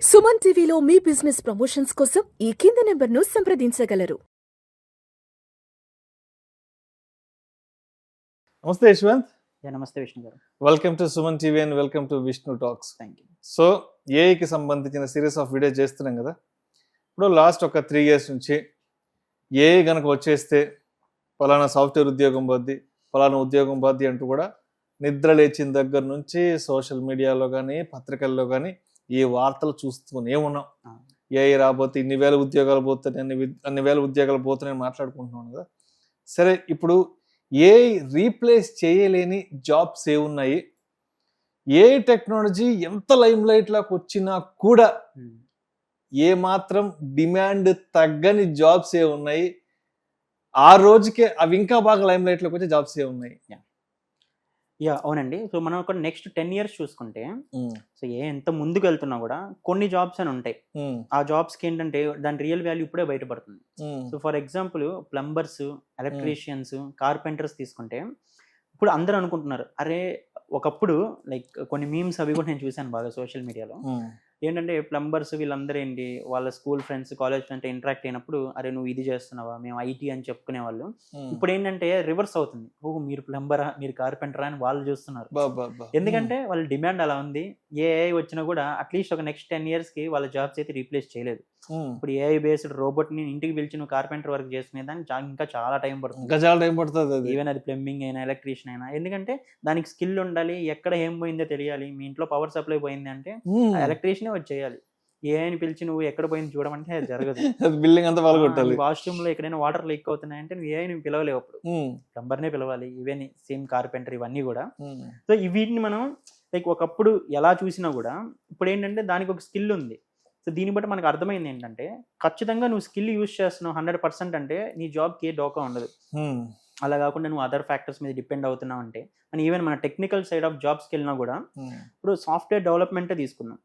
సుమన్ టీవీలో మీ business promotions కోసం ఈ కింది నెంబర్ను సంప్రదించగలరు. నమస్తే యశ్వంత్. నమస్తే విష్ణు గారు. Welcome to Suman TV and welcome to Vishnu talks. Thank you. So ఏఐకి సంబంధించిన సిరీస్ ఆఫ్ వీడియోస్ చేస్తున్నాం కదా. ఇప్పుడు లాస్ట్ ఒక 3 years నుంచి ఏఐ కనుక వచ్చేస్తే పలానా సాఫ్ట్వేర్ ఉద్యోగం పోద్ది, పలానా ఉద్యోగం పోద్ది అంటూ కూడా నిద్ర లేచిన దగ్గర నుంచి సోషల్ మీడియాలో కానీ పత్రికల్లో కానీ ఈ వార్తలు చూస్తూనే ఉన్నాం. ఏఐ రాబోతే ఇన్ని వేల ఉద్యోగాలు పోతున్నాయి, అన్ని వేల ఉద్యోగాలు పోతున్నాయని మాట్లాడుకుంటున్నాం కదా. సరే, ఇప్పుడు ఏఐ రీప్లేస్ చేయలేని జాబ్స్ ఏ ఉన్నాయి? ఏఐ టెక్నాలజీ ఎంత లైమ్ లైట్లోకి వచ్చినా కూడా ఏ మాత్రం డిమాండ్ తగ్గని జాబ్స్ ఏ ఉన్నాయి? ఆ రోజుకే అవి ఇంకా బాగా లైమ్ లైట్లోకి వచ్చే జాబ్స్ ఏ ఉన్నాయి? అవునండి. సో మనం ఒక నెక్స్ట్ 10 years చూసుకుంటే, సో ఎంత ముందుకు వెళ్తున్నా కూడా కొన్ని జాబ్స్ అని ఉంటాయి. ఆ జాబ్స్కి ఏంటంటే దాని రియల్ వాల్యూ ఇప్పుడే బయటపడుతుంది. So for example plumbers, electricians, carpenters తీసుకుంటే ఇప్పుడు అందరూ అనుకుంటున్నారు, అరే ఒకప్పుడు లైక్ కొన్ని మీమ్స్ అవి కూడా నేను చూశాను బాగా సోషల్ మీడియాలో. ఏంటంటే ప్లంబర్స్ వీళ్ళందరూ ఏంటి, వాళ్ళ school friends, college friends interact అయినప్పుడు, అరే నువ్వు ఇది చేస్తున్నావా, మేము ఐటీ అని చెప్పుకునే వాళ్ళు. ఇప్పుడు ఏంటంటే రివర్స్ అవుతుంది, మీరు ప్లంబరా, మీరు కార్పెంటరా అని వాళ్ళు చూస్తున్నారు. ఎందుకంటే వాళ్ళ డిమాండ్ అలా ఉంది. ఏఐ వచ్చినా కూడా అట్లీస్ట్ ఒక నెక్స్ట్ 10 years కి వాళ్ళ జాబ్స్ అయితే రీప్లేస్ చేయలేదు. ఇప్పుడు ఏఐ బేస్డ్ రోబోట్ ని ఇంటికి పిలిచి నువ్వు కార్పెంటర్ వర్క్ చేసుకునే దానికి ఇంకా చాలా టైం పడుతుంది. ఈవెన్ అది ప్లంబింగ్ అయినా ఎలక్ట్రీషియన్ అయినా, ఎందుకంటే దానికి స్కిల్ ఉండాలి, ఎక్కడ ఏం పోయిందో తెలియాలి. మీ ఇంట్లో పవర్ సప్లై పోయింది అంటే ఎలక్ట్రీషియన్ వచ్చి చేయాలి. ఏఐని పిలిచి నువ్వు ఎక్కడ పోయింది చూడమంటే అది జరగదు. బిల్డింగ్ అంతా పగలగొట్టాలి. వాష్రూమ్ లో ఎక్కడైనా వాటర్ లీక్ అవుతున్నాయంటే నువ్వు ఏఐని పిలవలేవు, అప్పుడు ప్లంబర్నే పిలవాలి. ఈవెన్ సేమ్ కార్పెంటర్ ఇవన్నీ కూడా. సో వీటిని మనం లైక్ ఒకప్పుడు ఎలా చూసినా కూడా ఇప్పుడు ఏంటంటే దానికి ఒక స్కిల్ ఉంది. సో దీన్ని బట్టి మనకు అర్థమైంది ఏంటంటే ఖచ్చితంగా నువ్వు స్కిల్ యూజ్ చేస్తున్నావు 100% అంటే నీ జాబ్కి ఏ డోకా ఉండదు. అలా కాకుండా నువ్వు అదర్ ఫ్యాక్టర్స్ మీద డిపెండ్ అవుతున్నావు అంటే, అండ్ ఈవెన్ మన టెక్నికల్ సైడ్ ఆఫ్ జాబ్స్కి వెళ్ళినా కూడా ఇప్పుడు సాఫ్ట్వేర్ డెవలప్మెంటే తీసుకున్నాం.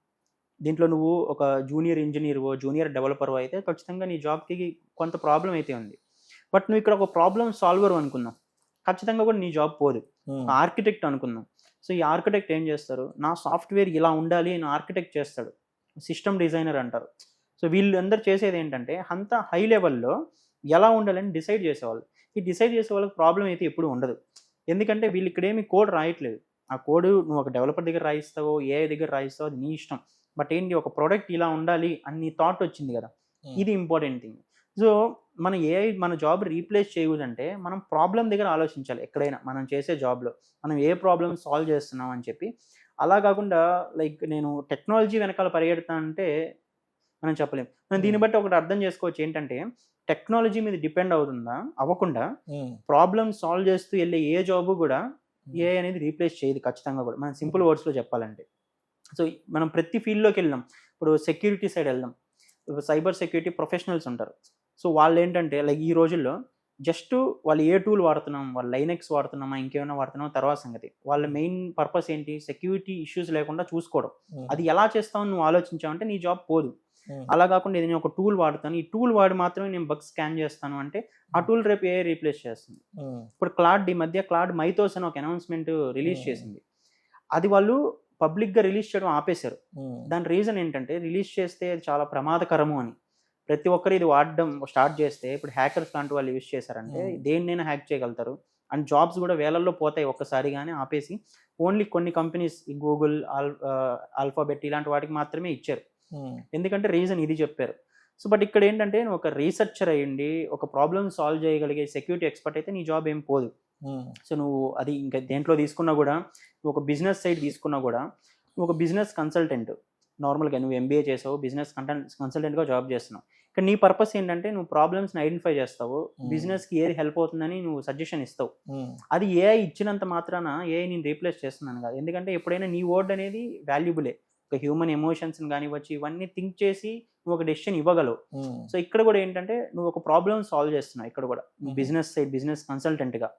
దీంట్లో నువ్వు ఒక జూనియర్ ఇంజనీర్వో జూనియర్ డెవలపర్వో అయితే ఖచ్చితంగా నీ జాబ్కి కొంత ప్రాబ్లం అయితే ఉంది. బట్ నువ్వు ఇక్కడ ఒక ప్రాబ్లం సాల్వర్ అనుకున్నావు, ఖచ్చితంగా కూడా నీ జాబ్ పోదు. ఆర్కిటెక్ట్ అనుకున్నాం. సో ఈ ఆర్కిటెక్ట్ ఏం చేస్తారు, నా సాఫ్ట్వేర్ ఇలా ఉండాలి అని ఆర్కిటెక్ట్ చేస్తాడు. సిస్టమ్ డిజైనర్ అంటారు. సో వీళ్ళందరూ చేసేది ఏంటంటే అంత హై లెవెల్లో ఎలా ఉండాలని డిసైడ్ చేసేవాళ్ళు. ఈ డిసైడ్ చేసే వాళ్ళకి ప్రాబ్లం అయితే ఎప్పుడు ఉండదు. ఎందుకంటే వీళ్ళు ఇక్కడ ఏమి కోడ్ రాయట్లేదు. ఆ కోడ్ నువ్వు ఒక డెవలపర్ దగ్గర రాయిస్తావో ఏఐ దగ్గర రాయిస్తావో అది నీ ఇష్టం. బట్ ఏంటి, ఒక ప్రోడక్ట్ ఇలా ఉండాలి అని నీ థాట్ వచ్చింది కదా, ఇది ఇంపార్టెంట్ థింగ్. సో మన ఏఐ మన జాబ్ రీప్లేస్ చేయకూడదంటే మనం ప్రాబ్లం దగ్గర ఆలోచించాలి. ఎక్కడైనా మనం చేసే జాబ్లో మనం ఏ ప్రాబ్లమ్ సాల్వ్ చేస్తున్నాం అని చెప్పి. అలా కాకుండా లైక్ నేను టెక్నాలజీ వెనకాల పరిగెడతానంటే మనం చెప్పలేము. మనం దీన్ని బట్టి ఒకటి అర్థం చేసుకోవచ్చు ఏంటంటే, టెక్నాలజీ మీద డిపెండ్ అవ్వకుండా ప్రాబ్లమ్ సాల్వ్ చేస్తూ వెళ్ళే ఏ జాబ్ కూడా ఏఐ అనేది రీప్లేస్ చేయదు ఖచ్చితంగా కూడా, మనం సింపుల్ వర్డ్స్లో చెప్పాలంటే. సో మనం ప్రతి ఫీల్డ్లోకి వెళ్దాం. ఇప్పుడు సెక్యూరిటీ సైడ్ వెళ్దాం, సైబర్ సెక్యూరిటీ ప్రొఫెషనల్స్ ఉంటారు. సో వాళ్ళు ఏంటంటే లైక్ ఈ రోజుల్లో జస్ట్ వాళ్ళు ఏ టూల్ వాడుతున్నాం, వాళ్ళు లైనెక్స్ వాడుతున్నామా ఇంకేమైనా వాడుతున్నామా తర్వాత సంగతి. వాళ్ళ మెయిన్ పర్పస్ ఏంటి, సెక్యూరిటీ ఇష్యూస్ లేకుండా చూసుకోవడం. అది ఎలా చేస్తావని నువ్వు ఆలోచించావంటే నీ జాబ్ పోదు. అలా కాకుండా ఇది నేను ఒక టూల్ వాడుతాను, ఈ టూల్ వాడి మాత్రమే నేను బగ్ స్కాన్ చేస్తాను అంటే ఆ టూల్ రేపు ఏ రీప్లేస్ చేస్తుంది. ఇప్పుడు ఈ మధ్య క్లాడ్ మైథోస్ అని ఒక అనౌన్స్మెంట్ రిలీజ్ చేసింది. అది వాళ్ళు పబ్లిక్గా రిలీజ్ చేయడం ఆపేశారు. దాని రీజన్ ఏంటంటే, రిలీజ్ చేస్తే అది చాలా ప్రమాదకరము అని. ప్రతి ఒక్కరు ఇది వాడడం స్టార్ట్ చేస్తే ఇప్పుడు హ్యాకర్స్ లాంటి వాళ్ళు యూజ్ చేశారంటే దేన్నైనా హ్యాక్ చేయగలుగుతారు. అండ్ జాబ్స్ కూడా వేలల్లో పోతాయి ఒక్కసారిగానే ఆపేసి ఓన్లీ కొన్ని కంపెనీస్, ఈ గూగుల్, ఆల్ఫాబెట్ ఇలాంటి వాటికి మాత్రమే ఇచ్చారు. ఎందుకంటే రీజన్ ఇది చెప్పారు. సో బట్ ఇక్కడ ఏంటంటే నువ్వు ఒక రీసెర్చర్ అయ్యండి, ఒక ప్రాబ్లమ్ సాల్వ్ చేయగలిగే సెక్యూరిటీ ఎక్స్పర్ట్ అయితే నీ జాబ్ ఏం పోదు. సో నువ్వు అది ఇంకా దేంట్లో తీసుకున్నా కూడా, నువ్వు ఒక బిజినెస్ సైడ్ తీసుకున్నా కూడా, నువ్వు ఒక బిజినెస్ కన్సల్టెంట్, నార్మల్గా నువ్వు ఎంబీఏ చేసావు, బిజినెస్ కన్సల్టెంట్గా జాబ్ చేస్తున్నావు. ఇక్కడ నీ పర్పస్ ఏంటంటే నువ్వు ప్రాబ్లమ్స్ని ఐడెంటిఫై చేస్తావు, బిజినెస్కి ఏది హెల్ప్ అవుతుందని నువ్వు సజెషన్ ఇస్తావు. అది ఏఐ ఇచ్చినంత మాత్రాన ఏఐ నేను రీప్లేస్ చేస్తున్నాను కాదు. ఎందుకంటే ఎప్పుడైనా నీ వర్డ్ అనేది వాల్యుబులే. ఒక హ్యూమన్ ఎమోషన్స్ని కానివ్వచ్చు, ఇవన్నీ థింక్ చేసి నువ్వు ఒక డెసిషన్ ఇవ్వగలవు. సో ఇక్కడ కూడా ఏంటంటే నువ్వు ఒక ప్రాబ్లమ్ సాల్వ్ చేస్తున్నావు ఇక్కడ కూడా బిజినెస్ సైడ్, బిజినెస్ కన్సల్టెంట్గా.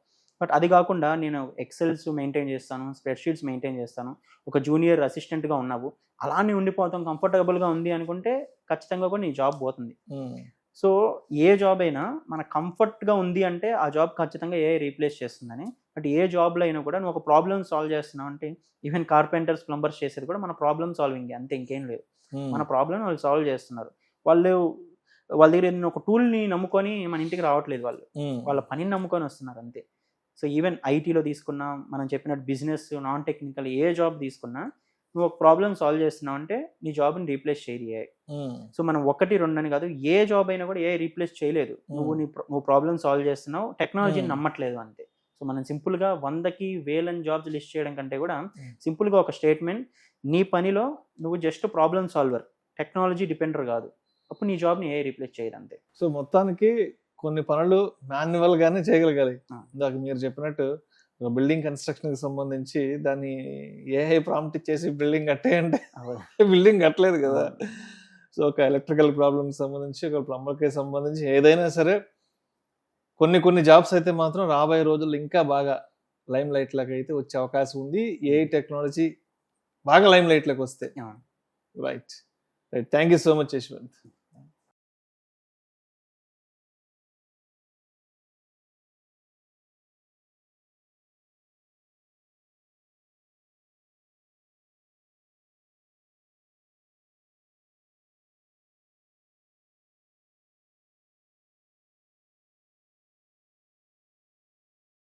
బట్ అది కాకుండా నేను ఎక్సెల్స్ మెయింటైన్ చేస్తాను, స్ప్రెడ్షీట్స్ మెయింటైన్ చేస్తాను, ఒక జూనియర్ అసిస్టెంట్గా ఉన్నావు, అలానే ఉండిపోతాం, కంఫర్టబుల్గా ఉంది అనుకుంటే ఖచ్చితంగా కూడా నీ జాబ్ పోతుంది. సో ఏ జాబ్ అయినా మన కంఫర్ట్గా ఉంది అంటే ఆ జాబ్ ఖచ్చితంగా ఏఐ రీప్లేస్ చేస్తుందని. బట్ ఏ జాబ్లో అయినా కూడా నువ్వు ఒక ప్రాబ్లమ్ సాల్వ్ చేస్తున్నావు అంటే, ఈవెన్ కార్పెంటర్స్, ప్లంబర్స్ చేసేది కూడా మన ప్రాబ్లమ్ సాల్వింగ్, అంతే, ఇంకేం లేదు. మన ప్రాబ్లమ్ వాళ్ళు సాల్వ్ చేస్తున్నారు. వాళ్ళ దగ్గర ఏదైనా ఒక టూల్ని నమ్ముకొని మన ఇంటికి రావట్లేదు, వాళ్ళ పనిని నమ్ముకొని వస్తున్నారు అంతే. సో ఈవెన్ ఐటీలో తీసుకున్నా, మనం చెప్పినట్టు బిజినెస్, నాన్ టెక్నికల్ ఏ జాబ్ తీసుకున్నా, నువ్వు ఒక ప్రాబ్లమ్ సాల్వ్ చేస్తున్నావు అంటే నీ జాబ్ని రీప్లేస్ చేయదు AI. సో మనం 1, 2 అని కాదు, ఏ జాబ్ అయినా కూడా AI రీప్లేస్ చేయలేదు. నువ్వు ప్రాబ్లమ్ సాల్వ్ చేస్తున్నావు, టెక్నాలజీని నమ్మట్లేదు అంతే. సో మనం సింపుల్గా 100కి 1000 జాబ్స్ లిస్ట్ చేయడం కంటే కూడా సింపుల్గా ఒక స్టేట్మెంట్, నీ పనిలో నువ్వు జస్ట్ ప్రాబ్లమ్ సాల్వర్, టెక్నాలజీ డిపెండర్ కాదు, అప్పుడు నీ జాబ్ని AI రీప్లేస్ చేయదు అంతే. సో మొత్తానికి కొన్ని పనులు మాన్యువల్ గానే చేయగలగాలి. ఇందాక మీరు చెప్పినట్టు బిల్డింగ్ కన్స్ట్రక్షన్ కి సంబంధించి దాన్ని AI ప్రాంప్ట్ ఇచ్చేసి బిల్డింగ్ కట్టేయంటే బిల్డింగ్ కట్టలేదు కదా. సో ఒక ఎలక్ట్రికల్ ప్రాబ్లమ్కి సంబంధించి, ఒక ప్లంబర్కి సంబంధించి ఏదైనా సరే కొన్ని జాబ్స్ అయితే మాత్రం రాబోయే రోజుల్లో ఇంకా బాగా లైమ్ లైట్ లాగా అయితే వచ్చే అవకాశం ఉంది, AI టెక్నాలజీ బాగా లైమ్ లైట్ లోకి వస్తే. Right thank you so much Yashwant.